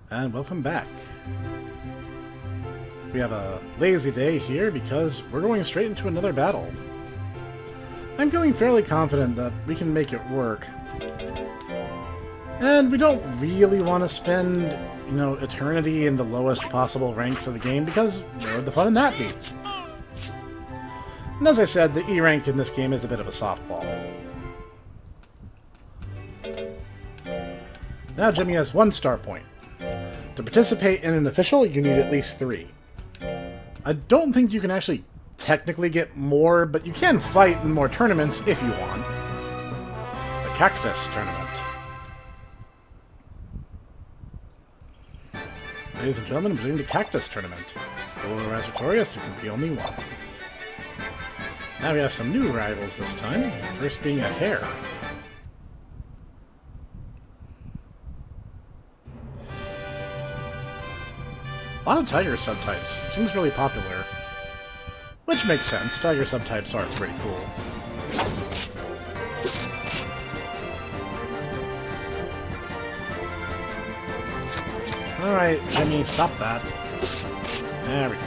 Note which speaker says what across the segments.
Speaker 1: And welcome back. We have a lazy day here because we're going straight into another battle. I'm feeling fairly confident that we can make it work. And we don't really want to spend, eternity in the lowest possible ranks of the game because where would the fun in that be? And as I said, the E rank in this game is a bit of a softball. Now Jimmy has 1 star point. To participate in an official, you need at least 3. I don't think you can actually technically get more, but you can fight in more tournaments if you want. The Cactus Tournament. Ladies and gentlemen, I'm doing the Cactus Tournament. Will arise victorious, there can be only one. Now we have some new rivals this time, first being a hare. A lot of tiger subtypes. Seems really popular. Which makes sense. Tiger subtypes are pretty cool. Alright, Jimmy, stop that. There we go.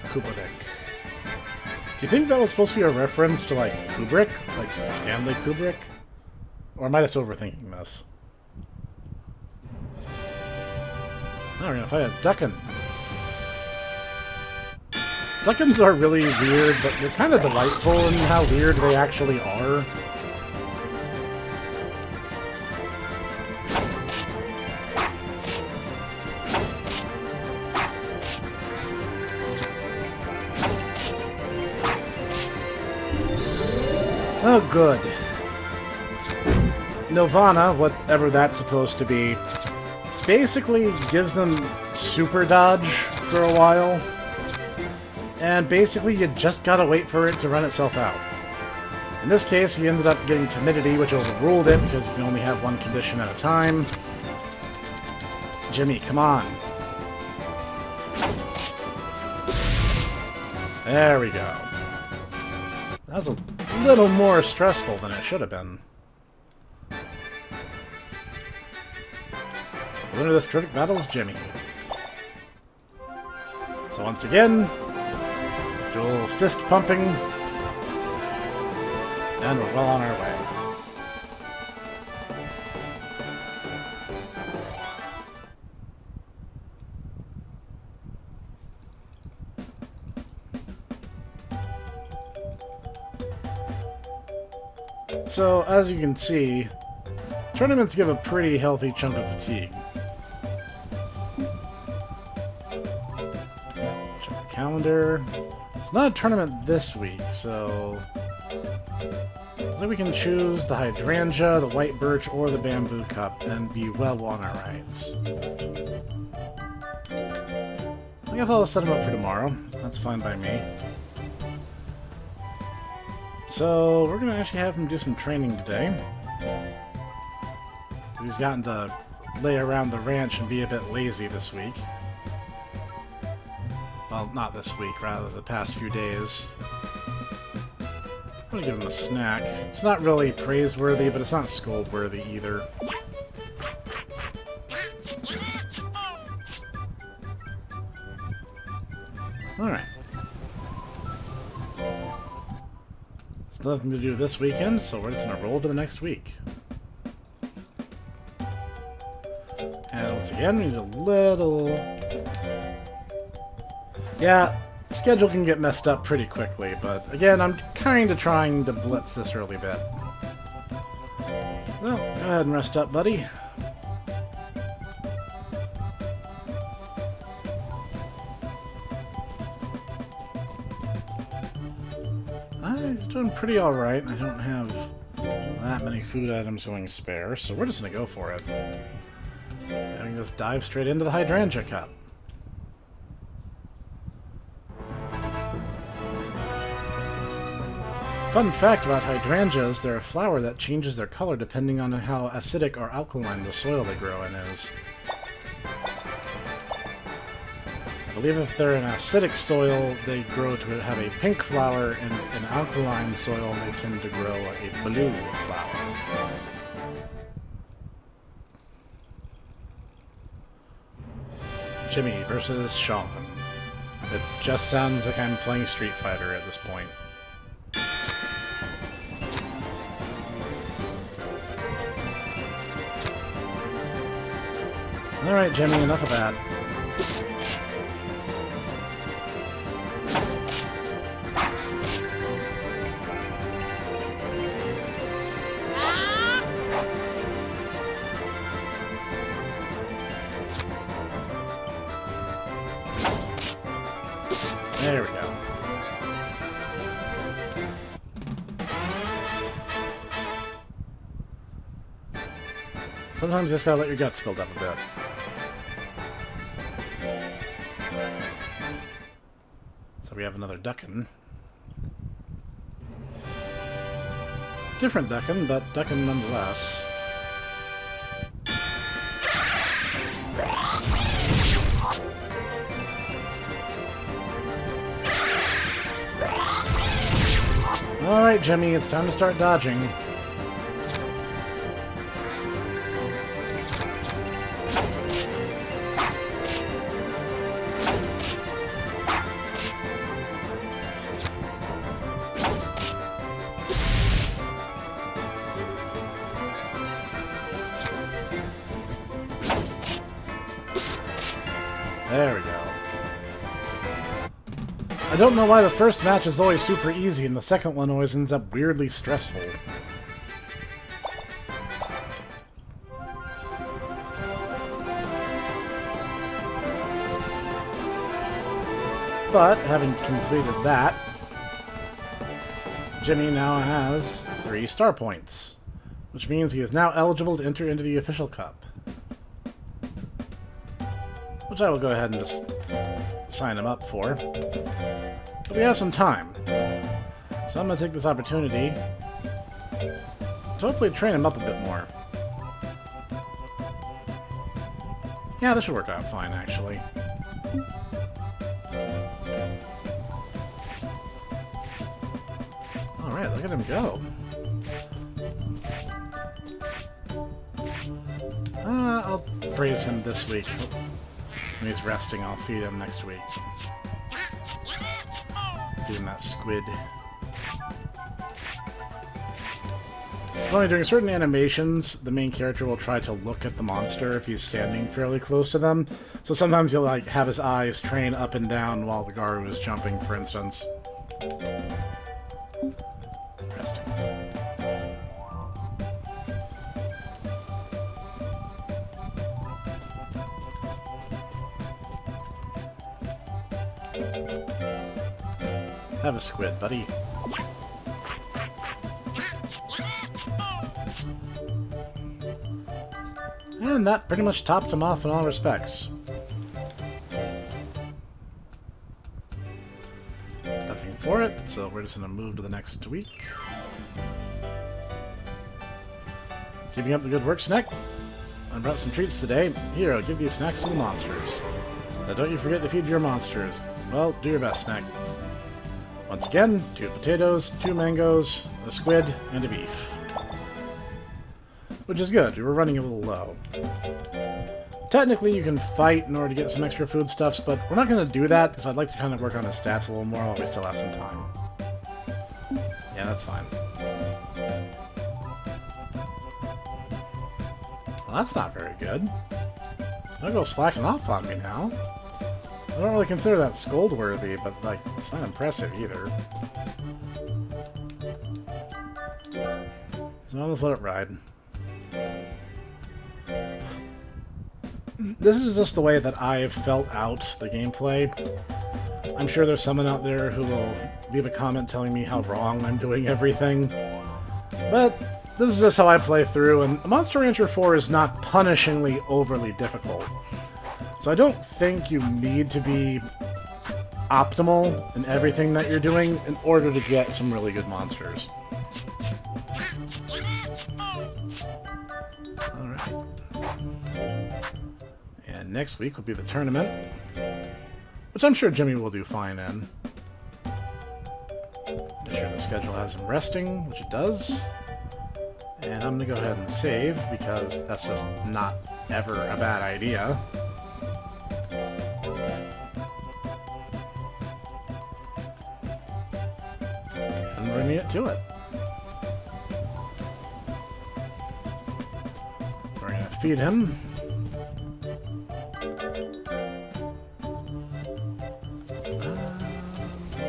Speaker 1: Kubrick. Do you think that was supposed to be a reference to, like, Kubrick? Like, Stanley Kubrick? Or am I just overthinking this? Now we're gonna fight a Duckin. Duckins are really weird, but they're kind of delightful in how weird they actually are. Oh, good. Nirvana, whatever that's supposed to be, basically gives them super dodge for a while. And basically you just gotta wait for it to run itself out. In this case, he ended up getting timidity, which overruled it because you can only have 1 condition at a time. Jimmy, come on. There we go. That was a little more stressful than it should have been. The winner of this terrific battle is Jimmy. So once again, do a little fist pumping, and we're well on our way. So, as you can see, tournaments give a pretty healthy chunk of fatigue. Check the calendar. It's not a tournament this week, so we can choose the Hydrangea, the White Birch, or the Bamboo Cup, and be well on our rights. I guess I'll set him up for tomorrow. That's fine by me. So, we're going to actually have him do some training today. He's gotten to lay around the ranch and be a bit lazy this week. Well, not this week, rather the past few days. I'm going to give him a snack. It's not really praiseworthy, but it's not scold-worthy either. Alright. Nothing to do this weekend, so we're just going to roll to the next week. And once again, we need a little... Yeah, schedule can get messed up pretty quickly, but again, I'm kind of trying to blitz this early bit. Well, go ahead and rest up, buddy. He's doing pretty alright. I don't have that many food items going spare, so we're just going to go for it. And we can just dive straight into the Hydrangea Cup. Fun fact about hydrangeas, they're a flower that changes their color depending on how acidic or alkaline the soil they grow in is. I believe if they're in acidic soil, they grow to have a pink flower, and in alkaline soil, they tend to grow a blue flower. Jimmy versus Sean. It just sounds like I'm playing Street Fighter at this point. Alright, Jimmy, enough of that. There we go. Sometimes you just gotta let your guts build up a bit. So we have another duckin. Different duckin, but duckin nonetheless. Alright, Jimmy, it's time to start dodging. There we go. I don't know why the first match is always super easy and the second one always ends up weirdly stressful. But, having completed that, Jimmy now has 3 star points, which means he is now eligible to enter into the official cup. Which I will go ahead and just sign him up for. But we have some time. So I'm going to take this opportunity to hopefully train him up a bit more. Yeah, this should work out fine, actually. Alright, look at him go. I'll praise him this week. When he's resting, I'll feed him next week. Feed him that squid. It's funny, during certain animations, the main character will try to look at the monster if he's standing fairly close to them. So sometimes he'll like have his eyes train up and down while the Garu is jumping, for instance. Resting. Have a squid, buddy. And that pretty much topped him off in all respects. Nothing for it, so we're just going to move to the next week. Keeping up the good work, Snek. I brought some treats today. Here, I'll give these snacks to the monsters. Now don't you forget to feed your monsters. Well, do your best, Snek. Once again, 2 potatoes, 2 mangoes, a squid, and a beef. Which is good, we were running a little low. Technically, you can fight in order to get some extra foodstuffs, but we're not going to do that, because I'd like to kind of work on his stats a little more while we still have some time. Yeah, that's fine. Well, that's not very good. Don't go slacking off on me now. I don't really consider that scold-worthy, but, like, it's not impressive either. So I'll just let it ride. This is just the way that I've felt out the gameplay. I'm sure there's someone out there who will leave a comment telling me how wrong I'm doing everything. But this is just how I play through, and Monster Rancher 4 is not punishingly overly difficult. So I don't think you need to be optimal in everything that you're doing in order to get some really good monsters. Alright. And next week will be the tournament. which I'm sure Jimmy will do fine in. Make sure the schedule has him resting, which it does. And I'm going to go ahead and save, because that's just not ever a bad idea. And we're going to get to it. We're going to feed him.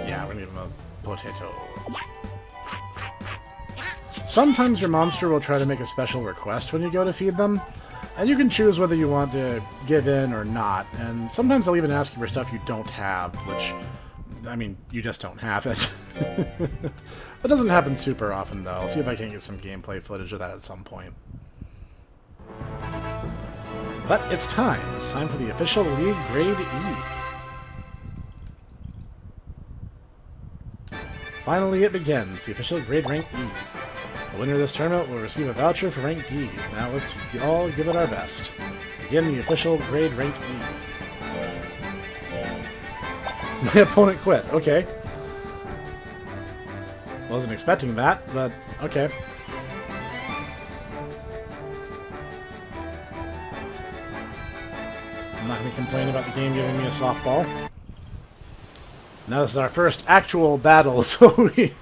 Speaker 1: Yeah, we're going to give him a potato. Sometimes your monster will try to make a special request when you go to feed them, and you can choose whether you want to give in or not, and sometimes they'll even ask you for stuff you don't have, which, I mean, you just don't have it. That doesn't happen super often, though. I'll see if I can get some gameplay footage of that at some point. But it's time. It's time for the official League Grade E. Finally it begins, the official grade rank E. The winner of this tournament will receive a voucher for rank D. Now let's all give it our best. Begin the official grade rank E. My opponent quit. Okay. Wasn't expecting that, but okay. I'm not going to complain about the game giving me a softball. Now this is our first actual battle, so we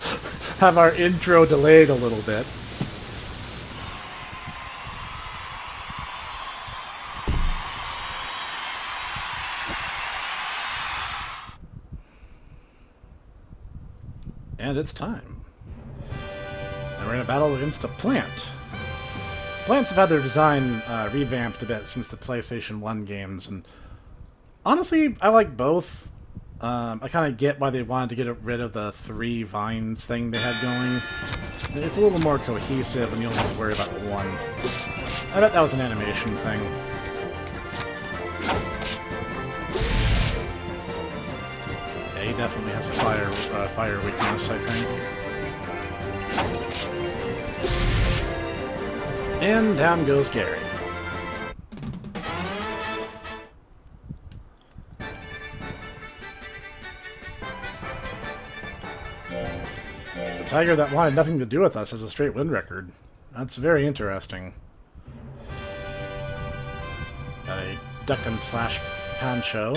Speaker 1: have our intro delayed a little bit. And it's time. And we're in a battle against a plant. Plants have had their design revamped a bit since the PlayStation 1 games, and honestly, I like both. I kind of get why they wanted to get rid of the 3 vines thing they had going. It's a little more cohesive and you don't have to worry about the one. I bet that was an animation thing. Yeah, he definitely has a fire weakness, I think. And down goes Gary. The tiger that wanted nothing to do with us has a straight win record. That's very interesting. Got a duck and slash pancho.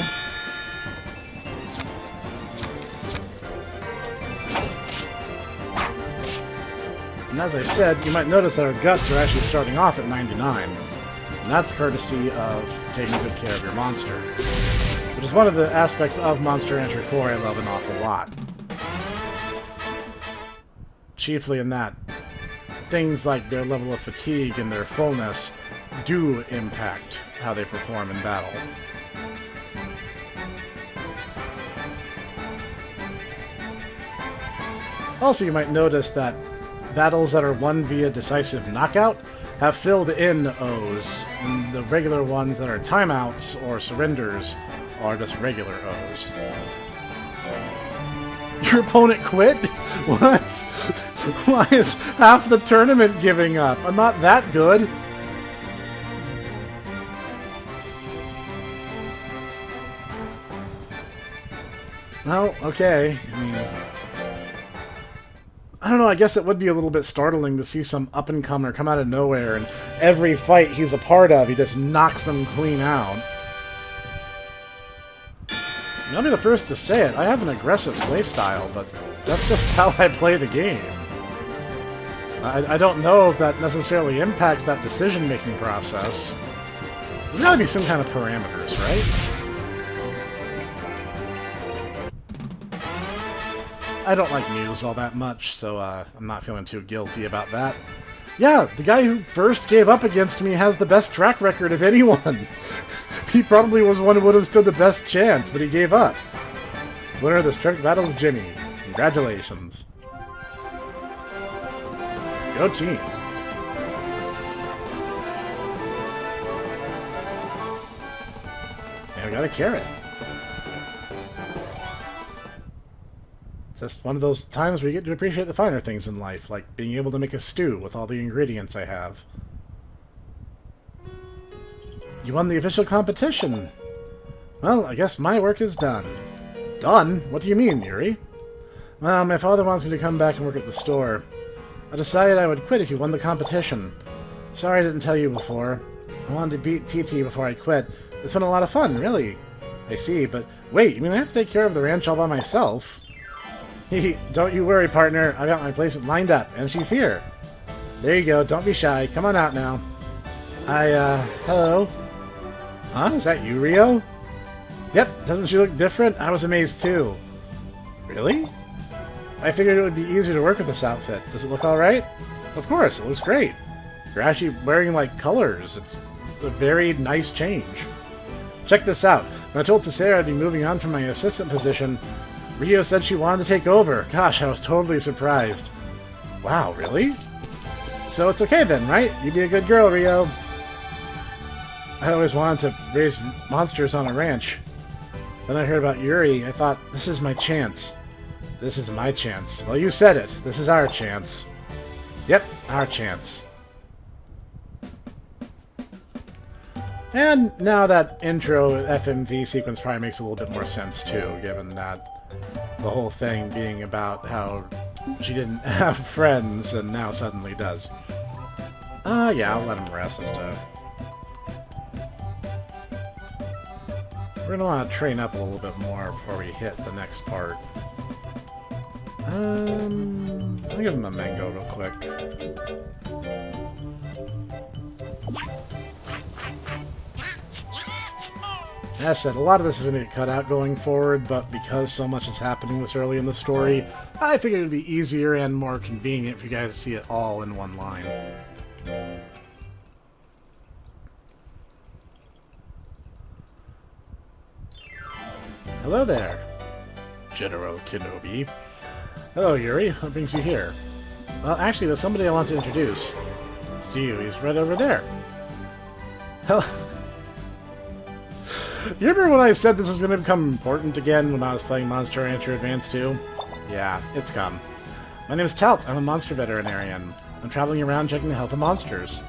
Speaker 1: And as I said, you might notice that our guts are actually starting off at 99. And that's courtesy of taking good care of your monster. Which is one of the aspects of Monster Rancher 4 I love an awful lot. Chiefly in that things like their level of fatigue and their fullness do impact how they perform in battle. Also, you might notice that battles that are won via decisive knockout have filled in O's, and the regular ones that are timeouts or surrenders are just regular O's. Your opponent quit? What? Why is half the tournament giving up? I'm not that good. Oh, okay. I mean, I don't know, I guess it would be a little bit startling to see some up-and-comer come out of nowhere, and every fight he's a part of, he just knocks them clean out. And I'll be the first to say it, I have an aggressive playstyle, but that's just how I play the game. I don't know if that necessarily impacts that decision-making process. There's gotta be some kind of parameters, right? I don't like Muse all that much, so I'm not feeling too guilty about that. Yeah, the guy who first gave up against me has the best track record of anyone. He probably was one who would have stood the best chance, but he gave up. Winner of the Strength Battle's Jimmy. Congratulations. Go team. And we got a carrot. It's just one of those times where you get to appreciate the finer things in life, like being able to make a stew with all the ingredients I have. You won the official competition. Well, I guess my work is done. Done? What do you mean, Yuri? Well, my father wants me to come back and work at the store. I decided I would quit if you won the competition. Sorry I didn't tell you before. I wanted to beat TT before I quit. It's been a lot of fun, really. I see, but wait, you mean I have to take care of the ranch all by myself? Don't you worry, partner. I got my place lined up, and she's here. There you go, don't be shy. Come on out now. Hello? Huh? Is that you, Rio? Yep, doesn't she look different? I was amazed, too. Really? I figured it would be easier to work with this outfit. Does it look alright? Of course, it looks great. You're actually wearing, like, colors. It's a very nice change. Check this out. When I told Cicera I'd be moving on from my assistant position, Rio said she wanted to take over. Gosh, I was totally surprised. Wow, really? So it's okay then, right? You be a good girl, Rio. I always wanted to raise monsters on a ranch. Then I heard about Yuri. I thought, this is my chance. This is my chance. Well, you said it. This is our chance. Yep, our chance. And now that intro FMV sequence probably makes a little bit more sense too, given that the whole thing being about how she didn't have friends and now suddenly does. Yeah, I'll let him rest and stuff. We're gonna want to train up a little bit more before we hit the next part. I'll give him a mango real quick. As I said, a lot of this is going to get cut out going forward, but because so much is happening this early in the story, I figured it would be easier and more convenient for you guys to see it all in one line. Hello there, General Kenobi. Hello, Yuri. What brings you here? Well, actually, there's somebody I want to introduce to you. He's right over there. Hello. You remember when I said this was going to become important again when I was playing Monster Rancher Advance 2? Yeah, it's come. My name is Talt. I'm a monster veterinarian. I'm traveling around checking the health of monsters.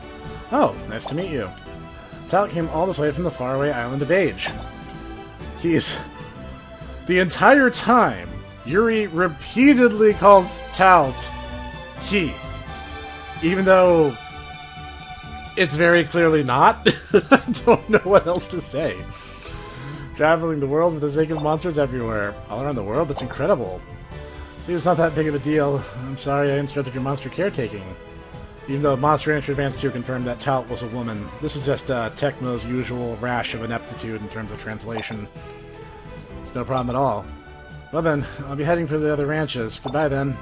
Speaker 1: Oh, nice to meet you. Talt came all this way from the faraway island of Age. He's... The entire time, Yuri repeatedly calls Talt he. Even though it's very clearly not. I don't know what else to say. Traveling the world for the sake of monsters everywhere. All around the world? That's incredible. It's not that big of a deal. I'm sorry I interrupted your monster caretaking. Even though Monster Rancher Advance 2 confirmed that Talt was a woman, this is just Tecmo's usual rash of ineptitude in terms of translation. It's no problem at all. Well then, I'll be heading for the other ranches. Goodbye then.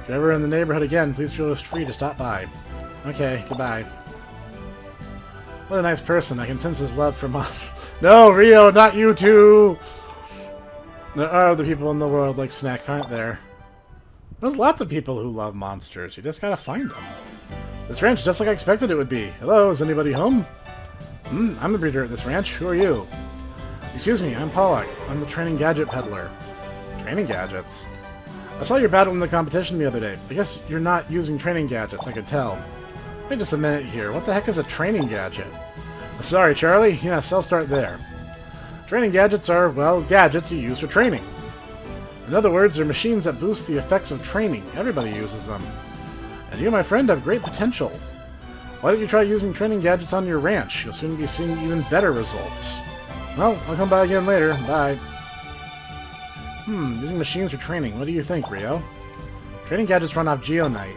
Speaker 1: If you're ever in the neighborhood again, please feel free to stop by. Okay, goodbye. What a nice person. I can sense his love for monsters. No, Rio, not you too! There are other people in the world like Snek, aren't there? There's lots of people who love monsters. You just gotta find them. This ranch is just like I expected it would be. Hello, is anybody home? I'm the breeder at this ranch. Who are you? Excuse me, I'm Pollock. I'm the training gadget peddler. Training gadgets? I saw your battle in the competition the other day. I guess you're not using training gadgets, I could tell. Wait just a minute here. What the heck is a training gadget? Sorry, Charlie. Yes, I'll start there. Training gadgets are, well, gadgets you use for training. In other words, they're machines that boost the effects of training. Everybody uses them. And you, my friend, have great potential. Why don't you try using training gadgets on your ranch? You'll soon be seeing even better results. Well, I'll come by again later. Bye. Using machines for training. What do you think, Rio? Training gadgets run off Geonite.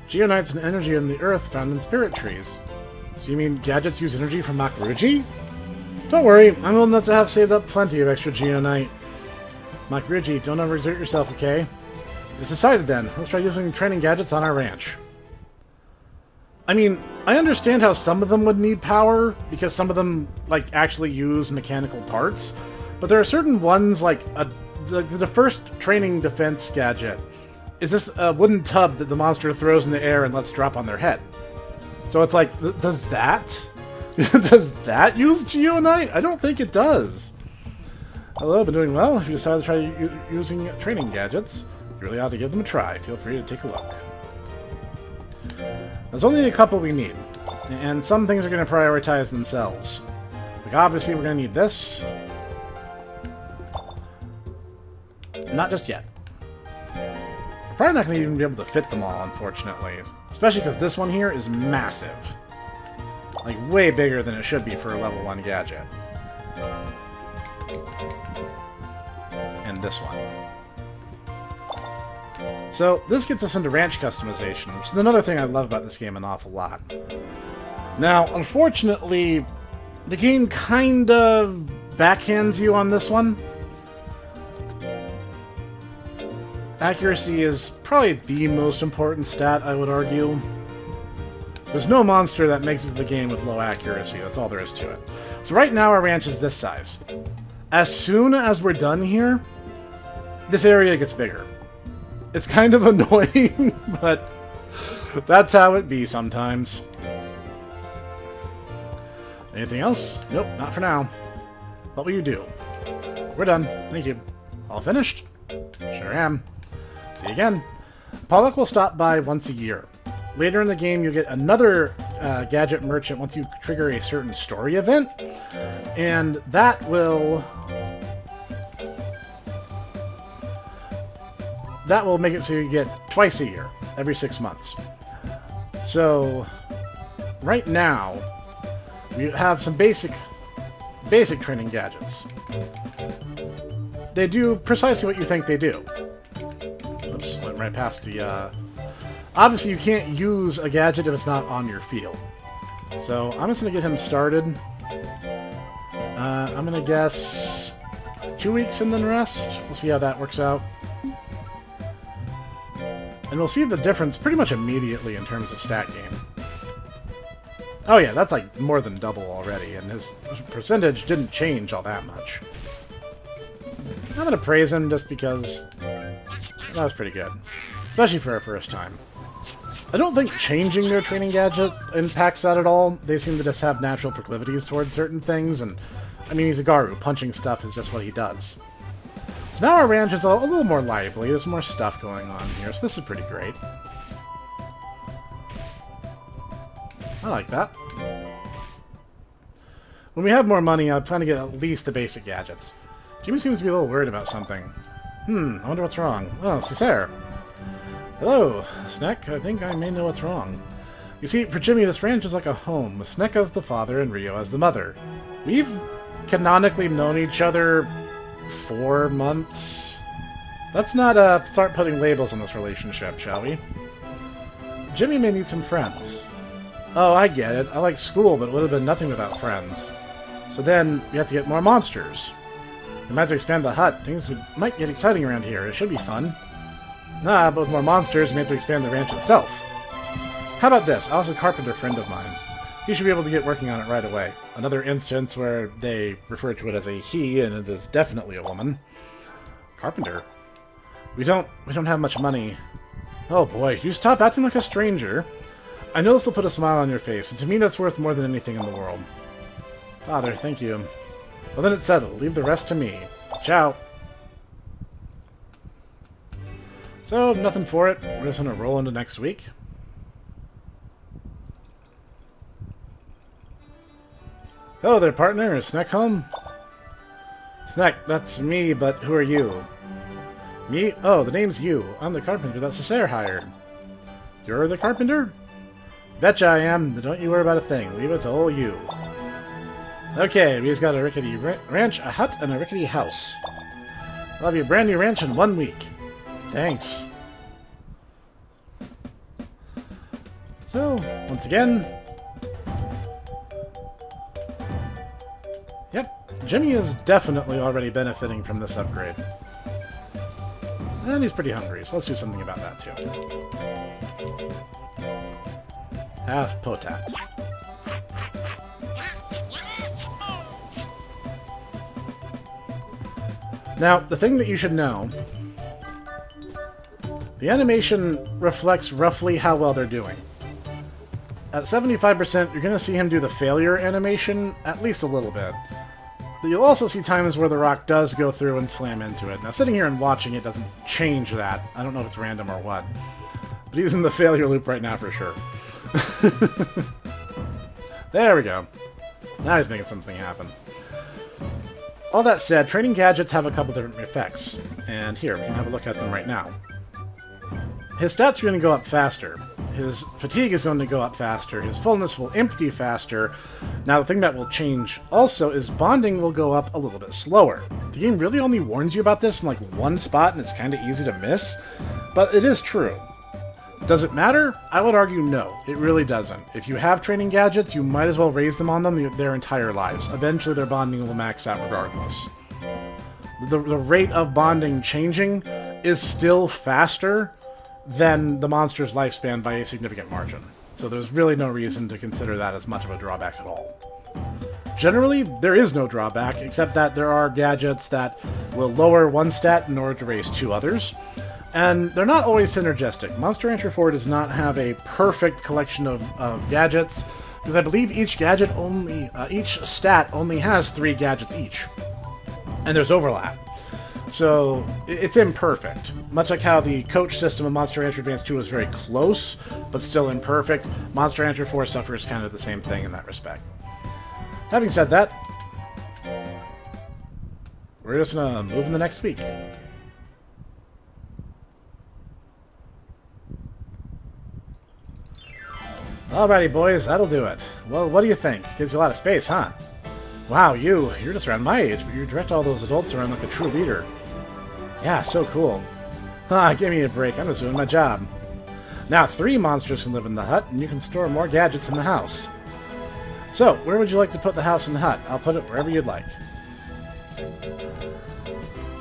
Speaker 1: Geonite's an energy in the earth found in spirit trees. So you mean gadgets use energy from Makuruji? Don't worry, I'm old enough to have saved up plenty of extra Geonite. Makuruji, don't overexert yourself, okay? It's decided then. Let's try using training gadgets on our ranch. I mean, I understand how some of them would need power, because some of them, like, actually use mechanical parts. But there are certain ones, like, the first training defense gadget is this a wooden tub that the monster throws in the air and lets drop on their head. So it's like, does that? Does that use Geonite? I don't think it does. Hello, been doing well. If you decide to try using training gadgets, you really ought to give them a try. Feel free to take a look. There's only a couple we need, and some things are going to prioritize themselves. Like, obviously, we're going to need this, Not just yet. We're probably not going to even be able to fit them all, unfortunately. Especially because this one here is massive. Like, way bigger than it should be for a level 1 gadget. And this one. So, this gets us into ranch customization, which is another thing I love about this game an awful lot. Now, unfortunately, the game kind of backhands you on this one. Accuracy is probably the most important stat, I would argue. There's no monster that makes it to the game with low accuracy, that's all there is to it. So right now our ranch is this size. As soon as we're done here, this area gets bigger. It's kind of annoying, but that's how it be sometimes. Anything else? Nope, not for now. What will you do? We're done. Thank you. All finished? Sure am. See you again. Pollock will stop by once a year. Later in the game, you'll get another gadget merchant once you trigger a certain story event, and that will make it so you get twice a year, every 6 months. So, right now, we have some basic training gadgets. They do precisely what you think they do. Oops, went right past the, Obviously, you can't use a gadget if it's not on your field. So, I'm just going to get him started. I'm going to guess 2 weeks and then rest. We'll see how that works out. And we'll see the difference pretty much immediately in terms of stat gain. Oh yeah, that's like more than double already, and his percentage didn't change all that much. I'm going to praise him just because that was pretty good. Especially for our first time. I don't think changing their training gadget impacts that at all. They seem to just have natural proclivities towards certain things, and I mean, he's a Garu. Punching stuff is just what he does. So now our ranch is a little more lively. There's more stuff going on here, so this is pretty great. I like that. When we have more money, I plan to get at least the basic gadgets. Jimmy seems to be a little worried about something. I wonder what's wrong. Oh, Cesare. Hello, Snek. I think I may know what's wrong. You see, for Jimmy, this ranch is like a home, with Snek as the father and Rio as the mother. We've canonically known each other 4 months. Let's not start putting labels on this relationship, shall we? Jimmy may need some friends. Oh, I get it. I like school, but it would have been nothing without friends. So then, we have to get more monsters. We might have to expand the hut. Things might get exciting around here. It should be fun. But with more monsters, we have to expand the ranch itself. How about this? Alice is a carpenter friend of mine. He should be able to get working on it right away. Another instance where they refer to it as a he, and it is definitely a woman. Carpenter? We don't have much money. Oh boy, you stop acting like a stranger. I know this will put a smile on your face, and to me that's worth more than anything in the world. Father, thank you. Well then it's settled. Leave the rest to me. Ciao. So, nothing for it. We're just gonna roll into next week. Hello there, partner. Is Snek home? Snek, that's me, but who are you? Me? Oh, the name's you. I'm the carpenter that Cesare hired. You're the carpenter? Betcha I am. Don't you worry about a thing. Leave it to all you. Okay, we've got a rickety ranch, a hut, and a rickety house. I'll have you a brand new ranch in 1 week. Thanks. So, once again... Yep, Jimmy is definitely already benefiting from this upgrade. And he's pretty hungry, so let's do something about that too. Have potat. Now, the thing that you should know, the animation reflects roughly how well they're doing. At 75%, you're going to see him do the failure animation at least a little bit. But you'll also see times where the rock does go through and slam into it. Now, sitting here and watching it doesn't change that. I don't know if it's random or what. But he's in the failure loop right now for sure. There we go. Now he's making something happen. All that said, training gadgets have a couple different effects. And here, we can have a look at them right now. His stats are going to go up faster. His fatigue is going to go up faster. His fullness will empty faster. Now, the thing that will change also is bonding will go up a little bit slower. The game really only warns you about this in like one spot, and it's kind of easy to miss. But it is true. Does it matter? I would argue no. It really doesn't. If you have training gadgets, you might as well raise them on them their entire lives. Eventually, their bonding will max out regardless. The rate of bonding changing is still faster than the monster's lifespan by a significant margin. So there's really no reason to consider that as much of a drawback at all. Generally, there is no drawback, except that there are gadgets that will lower one stat in order to raise two others. And they're not always synergistic. Monster Rancher 4 does not have a perfect collection of gadgets, because I believe each gadget each stat only has 3 gadgets each. And there's overlap. So, it's imperfect. Much like how the coach system of Monster Rancher Advance 2 is very close, but still imperfect, Monster Rancher 4 suffers kind of the same thing in that respect. Having said that, we're just gonna move into next week. Alrighty, boys, that'll do it. Well, what do you think? Gives you a lot of space, huh? Wow, you're just around my age, but you direct all those adults around like a true leader. Yeah, so cool. Give me a break, I'm just doing my job. Now 3 monsters can live in the hut, and you can store more gadgets in the house. So, where would you like to put the house and the hut? I'll put it wherever you'd like.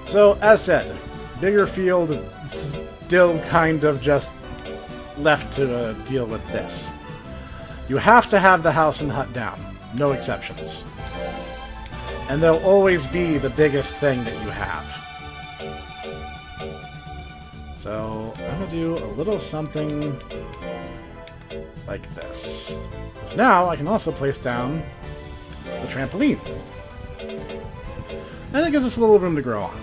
Speaker 1: So, as said, bigger field, still kind of just left to deal with this. You have to have the house and hut down. No exceptions. And they'll always be the biggest thing that you have. So, I'm going to do a little something like this. Because now I can also place down the trampoline. And it gives us a little room to grow on.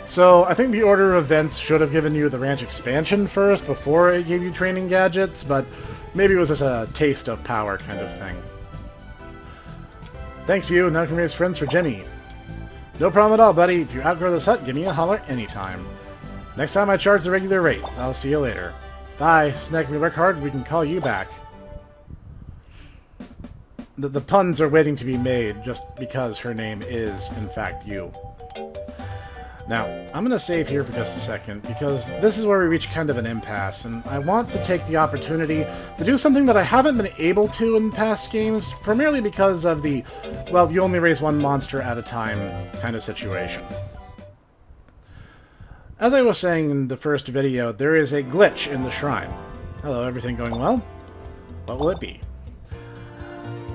Speaker 1: So, I think the order of events should have given you the ranch expansion first before it gave you training gadgets, but maybe it was just a taste of power kind of thing. Thanks you, now you can raise friends for Jenny. No problem at all, buddy. If you outgrow this hut, give me a holler anytime. Next time I charge the regular rate. I'll see you later. Bye. Snek, if we work hard, we can call you back. The puns are waiting to be made just because her name is, in fact, you. Now, I'm going to save here for just a second, because this is where we reach kind of an impasse, and I want to take the opportunity to do something that I haven't been able to in past games, primarily because of the, well, you only raise one monster at a time kind of situation. As I was saying in the first video, there is a glitch in the shrine. Hello, everything going well? What will it be?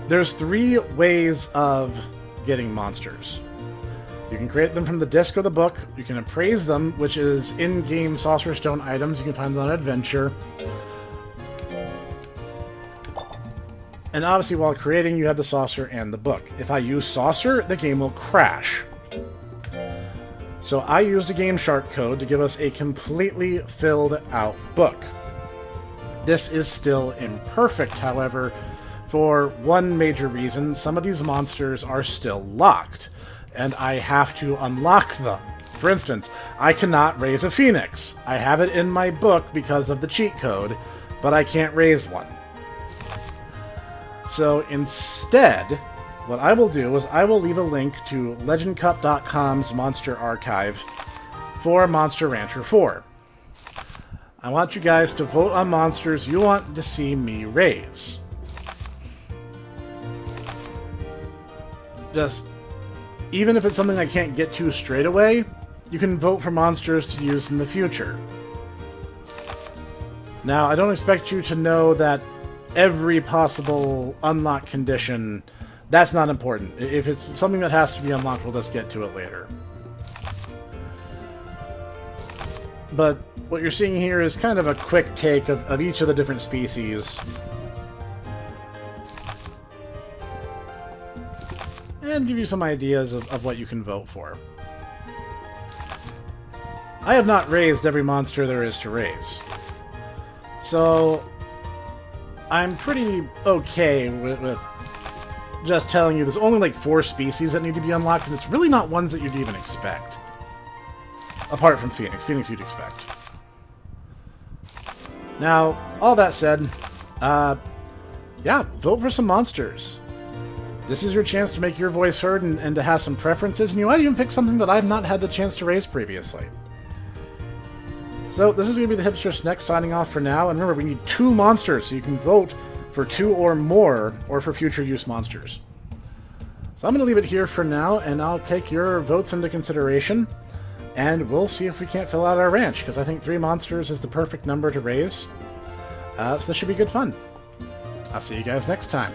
Speaker 1: There's 3 ways of getting monsters. You can create them from the disc or the book. You can appraise them, which is in-game Sorcerer's Stone items. You can find them on Adventure. And obviously, while creating, you have the saucer and the book. If I use saucer, the game will crash. So I used a Game Shark code to give us a completely filled out book. This is still imperfect, however, for one major reason. Some of these monsters are still locked, and I have to unlock them. For instance, I cannot raise a phoenix. I have it in my book because of the cheat code, but I can't raise one. So instead, what I will do is I will leave a link to legendcup.com's Monster Archive for Monster Rancher 4. I want you guys to vote on monsters you want to see me raise. Even if it's something I can't get to straight away, you can vote for monsters to use in the future. Now, I don't expect you to know that every possible unlock condition, that's not important. If it's something that has to be unlocked, we'll just get to it later. But what you're seeing here is kind of a quick take of each of the different species. And give you some ideas of what you can vote for. I have not raised every monster there is to raise. So, I'm pretty okay with just telling you there's only like 4 species that need to be unlocked, and it's really not ones that you'd even expect. apart from Phoenix. Phoenix you'd expect. Now, all that said, yeah, vote for some monsters. This is your chance to make your voice heard and to have some preferences, and you might even pick something that I've not had the chance to raise previously. So, this is going to be the Hipster Snek signing off for now, and remember, we need 2 monsters, so you can vote for 2 or more, or for future use monsters. So I'm going to leave it here for now, and I'll take your votes into consideration, and we'll see if we can't fill out our ranch, because I think 3 monsters is the perfect number to raise. So this should be good fun. I'll see you guys next time.